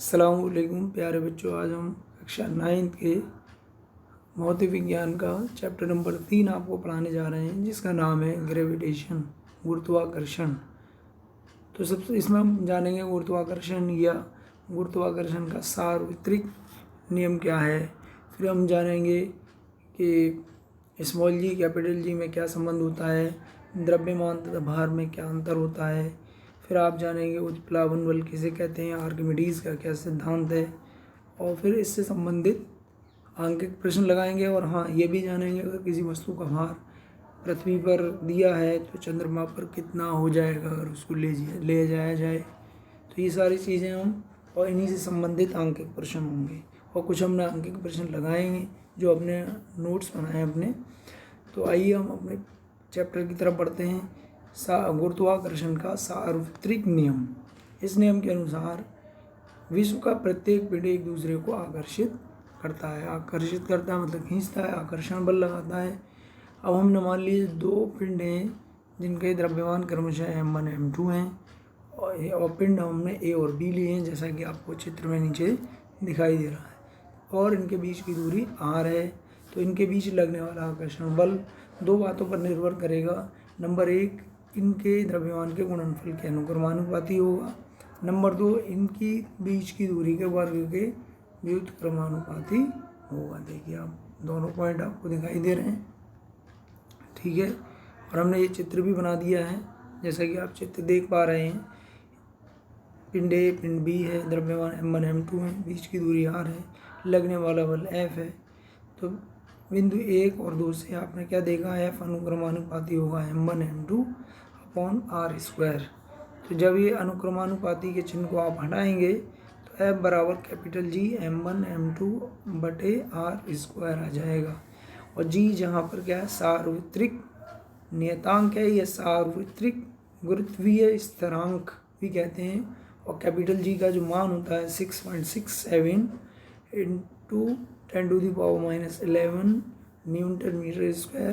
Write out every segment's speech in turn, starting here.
अस्सलामुअलैकुम प्यारे बच्चों। आज हम कक्षा 9th के भौतिक विज्ञान का चैप्टर नंबर 3 आपको पढ़ाने जा रहे हैं, जिसका नाम है ग्रेविटेशन, गुरुत्वाकर्षण। तो सबसे इसमें हम जानेंगे गुरुत्वाकर्षण या गुरुत्वाकर्षण का सार्वत्रिक नियम क्या है। फिर हम जानेंगे कि स्मॉल जी कैपिटल जी में क्या संबंध होता है, द्रव्यमान तथा भार में क्या अंतर होता है। फिर आप जानेंगे उत्प्लावन बल किसे कहते हैं, आर्किमिडीज़ का क्या सिद्धांत है, और फिर इससे संबंधित आंकिक प्रश्न लगाएंगे। और हाँ, ये भी जानेंगे अगर किसी वस्तु का भार पृथ्वी पर दिया है तो चंद्रमा पर कितना हो जाएगा अगर उसको ले जाया जाए। तो ये सारी चीज़ें हम और इन्हीं से संबंधित आंकिक प्रश्न होंगे, और कुछ हमने आंकिक प्रश्न लगाएंगे जो अपने नोट्स बनाए अपने। तो आइए हम अपने चैप्टर की तरफ बढ़ते हैं। गुरुत्वाकर्षण का सार्वत्रिक नियम। इस नियम के अनुसार विश्व का प्रत्येक पिंड एक दूसरे को आकर्षित करता है। आकर्षित करता है मतलब खींचता है, आकर्षण बल लगाता है। अब हमने मान लीजिए दो पिंड हैं जिनके द्रव्यमान क्रमशः m1 m2 हैं, और पिंड हमने a और b लिए हैं, जैसा कि आपको चित्र में नीचे दिखाई दे रहा है, और इनके बीच की दूरी r है। तो इनके बीच लगने वाला आकर्षण बल दो बातों पर निर्भर करेगा। नंबर 1, इनके द्रव्यमान के गुणनफल के अनुक्रमानुपाती होगा। नंबर 2, इनकी बीच की दूरी के वर्ग के व्युत्क्रमानुपाती होगा। देखिए आप दोनों पॉइंट आपको दिखाई दे रहे हैं, ठीक है। और हमने ये चित्र भी बना दिया है, जैसा कि आप चित्र देख पा रहे हैं। पिंड ए पिंड बी है, द्रव्यमान m1 m2 है, बीच की दूरी r है, लगने वाला बल F है। तो बिंदु 1 और 2 से आपने क्या देखा, F अनुक्रमानुपाती होगा m1 m2 अपॉन r²। तो जब ये अनुक्रमानुपाती के चिन्ह को आप हटाएंगे तो F बराबर कैपिटल G m1 m2 बटे r² आ जाएगा। और G जहाँ पर क्या है, सार्वत्रिक नियतांक है, यह सार्वत्रिक गुरुत्वीय स्थिरांक भी कहते हैं। और कैपिटल G का जो मान होता है 6.67 इंटू 10⁻⁻11 न्यूटन मीटर स्क्वायर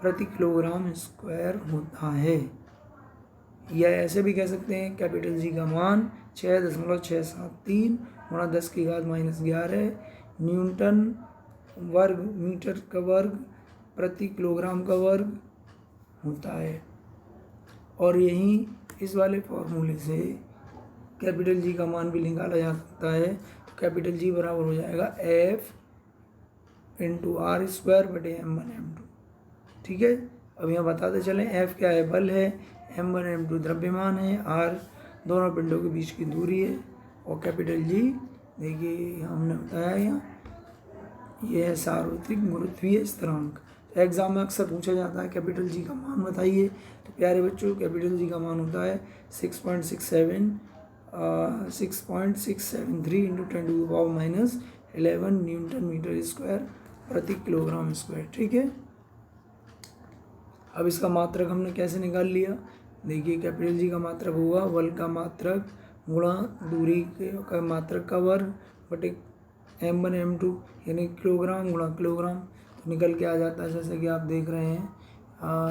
प्रति किलोग्राम स्क्वायर होता है। या ऐसे भी कह सकते हैं कैपिटल G का मान 6.673 गुणा 10⁻⁻11 न्यूटन वर्ग मीटर का वर्ग प्रति किलोग्राम का वर्ग होता है। और यही इस वाले फॉर्मूले से कैपिटल G का मान भी निकाला जा सकता है। तो कैपिटल G बराबर हो जाएगा F इंटू r² बटे m1 m2, ठीक है। अब यहाँ बताते चलें, F क्या है, बल है, m1 m2 द्रव्यमान है, r दोनों पिंडों के बीच की दूरी है, और कैपिटल G देखिए हमने बताया यहाँ ये है सार्वत्रिक गुरुत्वीय स्थिरांक। एग्जाम में अक्सर पूछा जाता है कैपिटल G का मान बताइए। तो प्यारे बच्चों, कैपिटल G का मान होता है 6.673 इंटू 10⁻⁻11 न्यूटन मीटर स्क्वायर प्रति किलोग्राम स्क्वायर, ठीक है। अब इसका मात्रक हमने कैसे निकाल लिया, देखिए कैपिटल G का मात्रक होगा बल का मात्रक गुणा दूरी का मात्रक का वर्ग बटे m1 m2 यानी किलोग्राम गुणा किलोग्राम। तो निकल के आ जाता है, जैसा कि आप देख रहे हैं।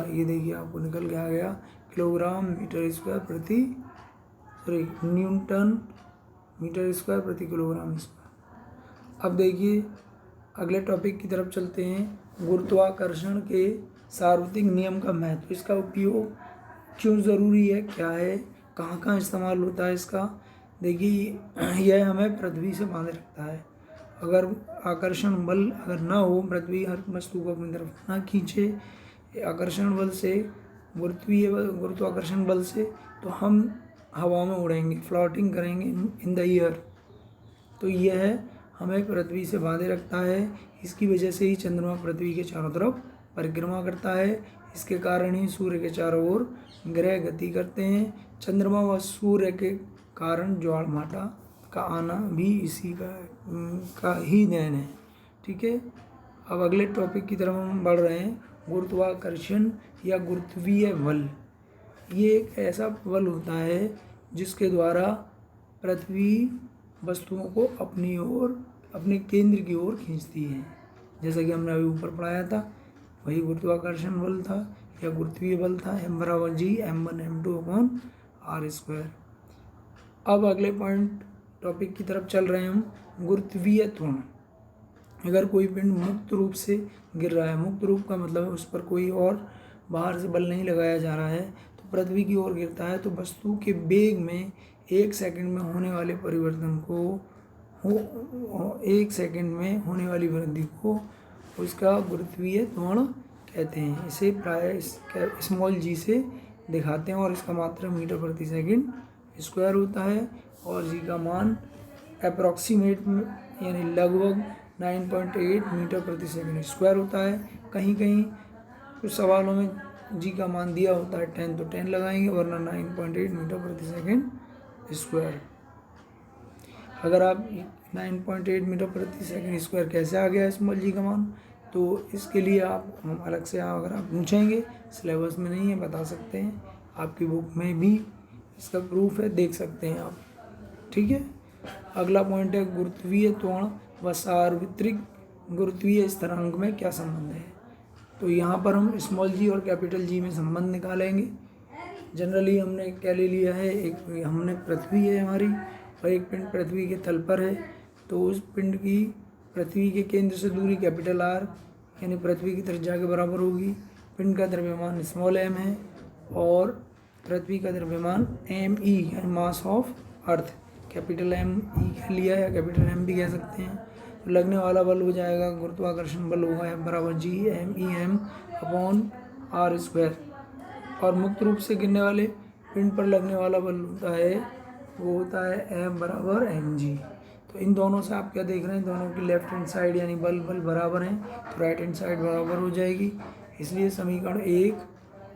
ये देखिए आपको निकल के आ गया किलोग्राम मीटर स्क्वायर प्रति न्यूटन मीटर स्क्वायर प्रति किलोग्राम स्क्वायर। अब देखिए अगले टॉपिक की तरफ चलते हैं। गुरुत्वाकर्षण के सार्वत्रिक नियम का महत्व, इसका उपयोग क्यों ज़रूरी है, क्या है, कहाँ कहाँ इस्तेमाल होता है इसका। देखिए यह हमें पृथ्वी से बांधे रखता है। अगर आकर्षण बल अगर ना हो, पृथ्वी हर वस्तु को अपनी तरफ ना खींचे आकर्षण बल से, गुरुत्वाकर्षण बल से, तो हम हवा में उड़ेंगे, फ्लोटिंग करेंगे इन द एयर। तो यह हमें पृथ्वी से बांधे रखता है। इसकी वजह से ही चंद्रमा पृथ्वी के चारों तरफ परिक्रमा करता है। इसके कारण ही सूर्य के चारों ओर ग्रह गति करते हैं। चंद्रमा व सूर्य के कारण ज्वालामाटा का आना भी इसी का ही देन है, ठीक है। अब अगले टॉपिक की तरफ हम बढ़ रहे हैं। गुरुत्वाकर्षण या गुरुत्वीय बल, ये एक ऐसा बल होता है जिसके द्वारा पृथ्वी वस्तुओं को अपनी ओर, अपने केंद्र की ओर खींचती है। जैसा कि हमने अभी ऊपर पढ़ाया था, वही गुरुत्वाकर्षण बल था या गुरुत्वीय बल था। m बराबर G m1 m2 upon r²। अब अगले पॉइंट टॉपिक की तरफ चल रहे हैं हम। गुरुत्वीय त्वरण, अगर कोई पिंड मुक्त रूप से गिर रहा है, मुक्त रूप का मतलब है उस पर कोई और बाहर से बल नहीं लगाया जा रहा है, तो पृथ्वी की ओर गिरता है, तो वस्तु के वेग में 1 सेकंड में होने वाले परिवर्तन को 1 सेकंड में होने वाली वृद्धि को उसका गुरुत्वीय त्वरण कहते हैं। इसे प्राय स्मॉल जी से दिखाते हैं और इसका मात्रा मीटर प्रति सेकंड स्क्वायर होता है और जी का मान अप्रॉक्सीमेट यानी लगभग 9.8 मीटर प्रति सेकंड स्क्वायर होता है। कहीं कहीं कुछ सवालों में जी का मान दिया होता है 10 तो 10 लगाएंगे, वरना 9.8 मीटर प्रति सेकंड स्क्वायर। अगर आप 9.8 मीटर प्रति सेकंड स्क्वायर कैसे आ गया स्मॉल जी का मान, तो इसके लिए हम अलग से अगर आप पूछेंगे, सिलेबस में नहीं है, बता सकते हैं, आपकी बुक में भी इसका प्रूफ है, देख सकते हैं आप। ठीक है, अगला पॉइंट है गुरुत्वीय त्वरण व सार्वत्रिक गुरुत्वीय स्थिरांक में क्या संबंध है। तो यहाँ पर हम स्मॉल जी और कैपिटल जी में संबंध निकालेंगे। जनरली हमने क्या ले लिया है, एक हमने पृथ्वी है हमारी और एक पिंड पृथ्वी के तल पर है, तो उस पिंड की पृथ्वी के केंद्र से दूरी कैपिटल आर यानी पृथ्वी की त्रिज्या के बराबर होगी। पिंड का द्रव्यमान स्मॉल एम है और पृथ्वी का द्रव्यमान एम ई यानी mass of earth capital M E कह लिया है, कैपिटल एम भी कह सकते हैं। तो लगने वाला बल हो जाएगा, गुरुत्वाकर्षण बल होगा एफ बराबर G M E M upon R square. और मुक्त रूप से गिरने वाले पिंड पर लगने वाला बल होता है, वो होता है एफ बराबर एम जी। तो इन दोनों से आप क्या देख रहे हैं, दोनों की लेफ्ट हैंड साइड यानी बल बराबर हैं, तो राइट हैंड साइड बराबर हो जाएगी। इसलिए समीकरण 1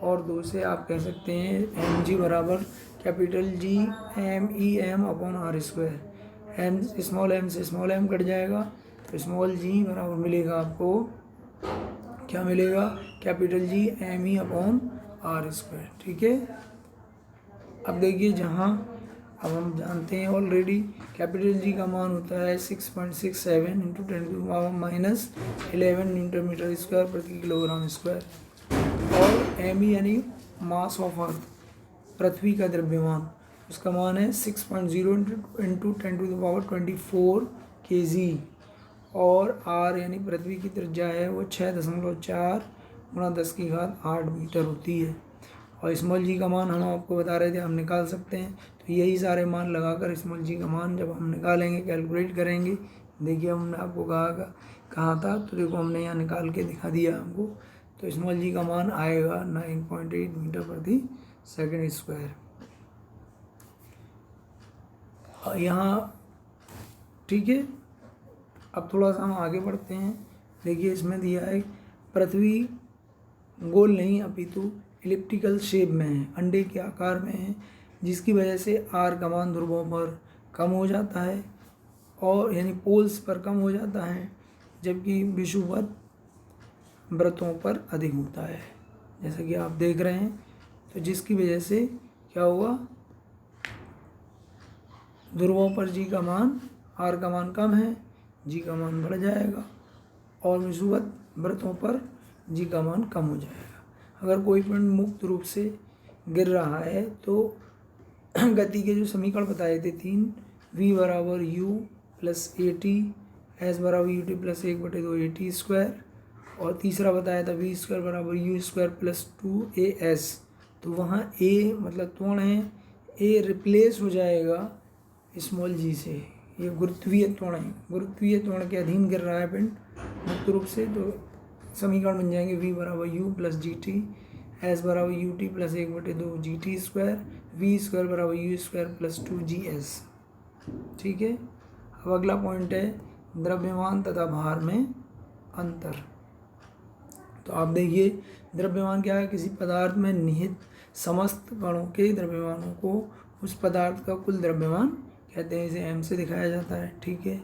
और 2 से आप कह सकते हैं एम जी बराबर capital G M E M upon R square. M small M से स्मॉल एम कट जाएगा, तो स्मॉल जी बराबर मिलेगा आपको, क्या मिलेगा, capital G M E upon R square. ठीक है, अब देखिए जहाँ अब हम जानते हैं ऑलरेडी कैपिटल जी का मान होता है 6.67 इंटू 10⁻11 न्यूटन मीटर स्क्वायर प्रति किलोग्राम स्क्वायर। और एम ई यानी मास ऑफ अर्थ पृथ्वी का द्रव्यमान, उसका मान है 6.0 इंटू 10⁻24 kg। और आर यानी पृथ्वी की त्रिज्या है वो 6.4 × 10⁸ मीटर होती है। और स्मॉल जी का मान हम आपको बता रहे थे, हम निकाल सकते हैं। तो यही सारे मान लगाकर स्मॉल जी का मान जब हम निकालेंगे, कैलकुलेट करेंगे, देखिए हमने आपको कहा था, तो देखो हमने यहाँ निकाल के दिखा दिया आपको। तो स्मॉल जी का मान आएगा 9.8 मीटर प्रति सेकंड स्क्वायर। यहाँ ठीक है, अब थोड़ा सा हम आगे बढ़ते हैं। देखिए इसमें दिया है पृथ्वी गोल नहीं अपितु इलिप्टिकल शेप में है, अंडे के आकार में है, जिसकी वजह से आर का मान ध्रुवों पर कम हो जाता है और यानी पोल्स पर कम हो जाता है, जबकि विषुवत व्रतों पर अधिक होता है, जैसा कि आप देख रहे हैं। तो जिसकी वजह से क्या होगा, ध्रुवों पर जी का मान, आर का मान कम है, जी का मान बढ़ जाएगा, और विषुवत व्रतों पर जी का मान कम हो जाएगा। अगर कोई पिंड मुक्त रूप से गिर रहा है तो गति के जो समीकरण बताए थे 3, v बराबर u plus A T, S बराबर U T plus 1/2 A T square, और तीसरा बताया था v स्क्वायर बराबर यू स्क्वायर प्लस 2as। तो वहाँ a मतलब त्वरण है, a रिप्लेस हो जाएगा स्मॉल जी से। ये गुरुत्वीय त्वरण है, गुरुत्वीय त्वरण के अधीन गिर रहा है पिंड मुक्त रूप से, तो समीकरण बन जाएंगे v बराबर U plus G T, S बराबर U T plus 1/2 G T square, V square बराबर यू स्क्वायर प्लस 2g's। ठीक है, अब अगला पॉइंट है द्रव्यमान तथा भार में अंतर। तो आप देखिए द्रव्यमान क्या है, किसी पदार्थ में निहित समस्त कणों के द्रव्यमानों को उस पदार्थ का कुल द्रव्यमान कहते हैं, इसे m से दिखाया जाता है। ठीक है,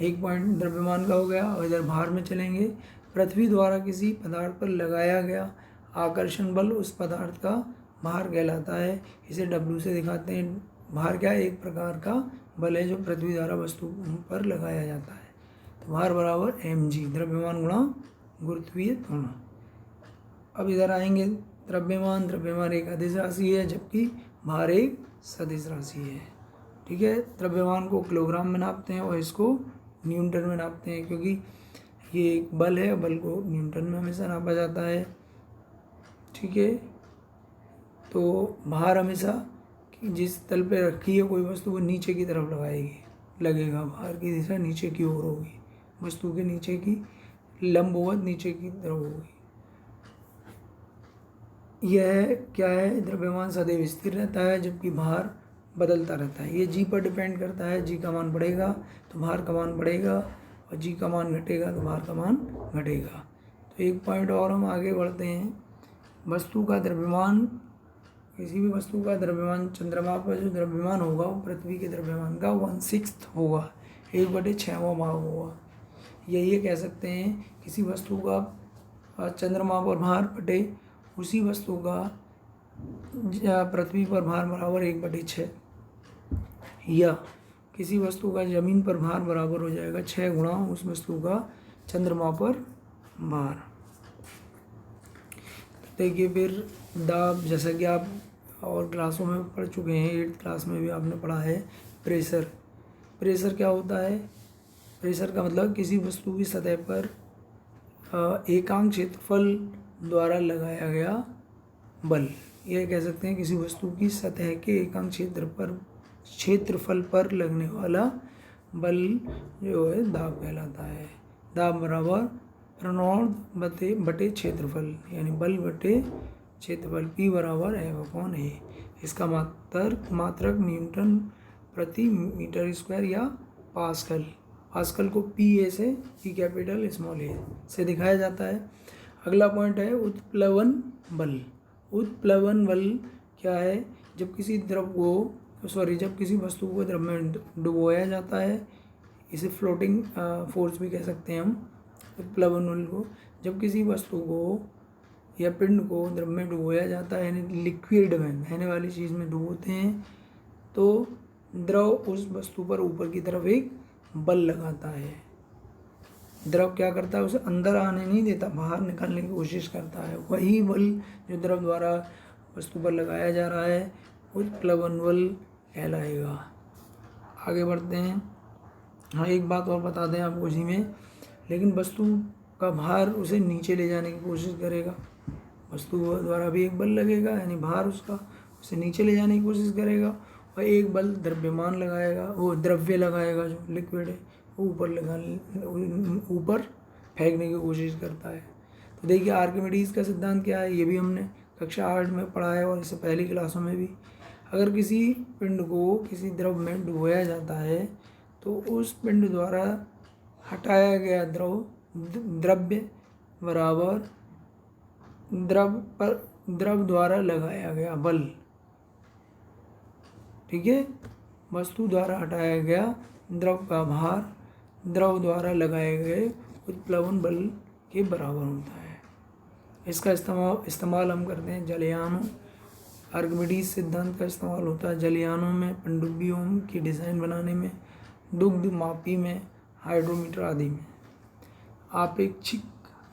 एक पॉइंट द्रव्यमान का हो गया। और इधर भार में चलेंगे, पृथ्वी द्वारा किसी पदार्थ पर लगाया गया आकर्षण बल उस पदार्थ का भार कहलाता है, इसे W से दिखाते हैं। भार क्या है, एक प्रकार का बल है जो पृथ्वी द्वारा वस्तु पर लगाया जाता है। तो भार बराबर mg, द्रव्यमान गुणा गुरुत्वीय त्वरण। अब इधर आएंगे, द्रव्यमान एक अदिश राशि है, जबकि भार एक सदिश राशि है। ठीक है। द्रव्यमान को किलोग्राम में नापते हैं और इसको न्यूटन में नापते हैं, क्योंकि ये एक बल है, बल को न्यूटन में हमेशा नापा जाता है। ठीक है, तो भार हमेशा जिस तल पे रखी है कोई वस्तु वो नीचे की तरफ लगेगा, भार की दिशा नीचे की ओर होगी, वस्तु के नीचे की लंबवत नीचे की तरफ होगी। यह क्या है, द्रव्यमान सदैव स्थिर रहता है जबकि भार बदलता रहता है। ये जी पर डिपेंड करता है, जी का मान बढ़ेगा तो भार का मान बढ़ेगा, और जी का मान घटेगा तो भार का मान घटेगा। तो एक पॉइंट और हम आगे बढ़ते हैं। वस्तु का द्रव्यमान, किसी भी वस्तु का द्रव्यमान चंद्रमा पर जो द्रव्यमान होगा वो पृथ्वी के द्रव्यमान का 1/6 होगा, 1/6वां भाग होगा। यही कह सकते हैं किसी वस्तु का चंद्रमा पर भार बटे उसी वस्तु का पृथ्वी पर भार बराबर 1/6, या किसी वस्तु का जमीन पर भार बराबर हो जाएगा 6 गुणा उस वस्तु का चंद्रमा पर भार। देखिए फिर दाब, जैसा कि आप और क्लासों में पढ़ चुके हैं, 8th क्लास में भी आपने पढ़ा है प्रेशर। प्रेशर क्या होता है, प्रेशर का मतलब किसी वस्तु की सतह पर एकांक क्षेत्रफल द्वारा लगाया गया बल। यह कह सकते हैं किसी वस्तु की सतह के एकांक क्षेत्रफल पर लगने वाला बल जो है दाब कहलाता है। दाब बराबर ऋणात्मक बटे क्षेत्रफल, यानी बल बटे क्षेत्रफल, P बराबर F/A। इसका मात्रक न्यूटन प्रति मीटर स्क्वायर या पास्कल। पास्कल को PA से, P कैपिटल स्मॉल a से दिखाया जाता है। अगला पॉइंट है उत्प्लवन बल। उत्प्लवन बल क्या है, जब किसी वस्तु को द्रव में डुबोया जाता है, इसे फ्लोटिंग फोर्स भी कह सकते हैं हम उत्प्लवन बल को। जब किसी वस्तु को या पिंड को द्रव में डुबोया जाता है, यानी लिक्विड में, बहने वाली चीज़ में डुबोते हैं, तो द्रव उस वस्तु पर ऊपर की तरफ एक बल लगाता है। द्रव क्या करता है, उसे अंदर आने नहीं देता, बाहर निकालने की कोशिश करता है। वही बल जो द्रव द्वारा वस्तु पर लगाया जा रहा है उत्प्लवन बल कहलाएगा। आगे बढ़ते हैं। हाँ, एक बात और बता दें आपको इसी में, लेकिन वस्तु का भार उसे नीचे ले जाने की कोशिश करेगा, वस्तु द्वारा भी एक बल लगेगा, यानी भार उसका उसे नीचे ले जाने की कोशिश करेगा, और एक बल द्रव्यमान लगाएगा, वो द्रव्य लगाएगा जो लिक्विड है वो ऊपर फेंकने की कोशिश करता है। तो देखिए आर्किमिडीज का सिद्धांत क्या है, ये भी हमने कक्षा 8 में पढ़ा है और इससे पहली क्लासों में भी। अगर किसी पिंड को किसी द्रव में डुबोया जाता है तो उस पिंड द्वारा हटाया गया द्रव्य बराबर द्रव द्वारा लगाया गया बल। ठीक है, वस्तु द्वारा हटाया गया द्रव का भार द्रव द्वारा लगाए गए उत्प्लवन बल के बराबर होता है। इसका इस्तेमाल हम करते हैं जलयानों। आर्किमिडीज सिद्धांत का इस्तेमाल होता है जलयानों में, पनडुब्बियों की डिज़ाइन बनाने में, दुग्ध मापी में, हाइड्रोमीटर आदि में। आपेक्षिक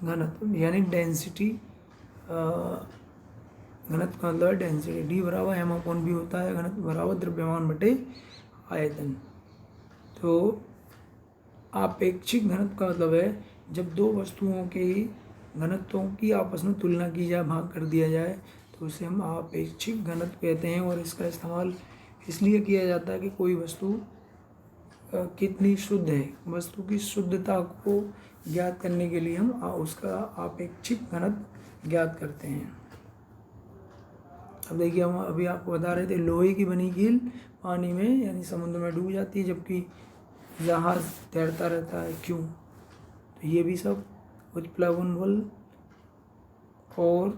घनत्व यानी डेंसिटी, घनत्व का मतलब डेंसिटी, डी बराबर m/v होता है, घनत्व बराबर द्रव्यमान बटे आयतन। तो आपेक्षिक घनत्व का मतलब है जब दो वस्तुओं के घनत्वों की आपस में तुलना की जाए, भाग कर दिया जाए, तो उसे हम आपेक्षिक घनत्व कहते हैं। और इसका इस्तेमाल इसलिए किया जाता है कि कोई वस्तु कितनी शुद्ध है, वस्तु की शुद्धता को ज्ञात करने के लिए हम उसका आपेक्षिक घनत्व ज्ञात करते हैं। अब देखिए, हम अभी आपको बता रहे थे लोहे की बनी कील पानी में यानी समुद्र में डूब जाती है जबकि जहाज तैरता रहता है, क्यों? तो ये भी सब उत्प्लवन बल और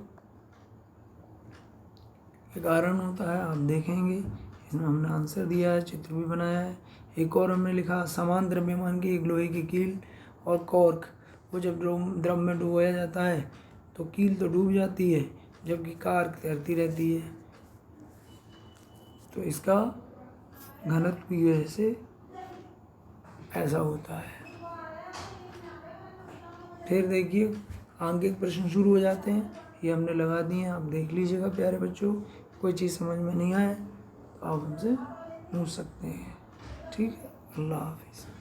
कारण होता है। आप देखेंगे इसमें हमने आंसर दिया है, चित्र भी बनाया है। एक और हमने लिखा समान द्रव्यमान की एक लोहे की कील और कॉर्क को जब द्रव में डुबोया जाता है तो कील तो डूब जाती है जबकि कॉर्क तैरती रहती है। तो इसका घनत्व की वजह से ऐसा होता है। फिर देखिए आंकिक प्रश्न शुरू हो जाते हैं, ये हमने लगा दिए हैं, आप देख लीजिएगा प्यारे बच्चों। कोई चीज़ समझ में नहीं आए तो आप हमसे पूछ सकते हैं। ठीक है, अल्लाह हाफिज़।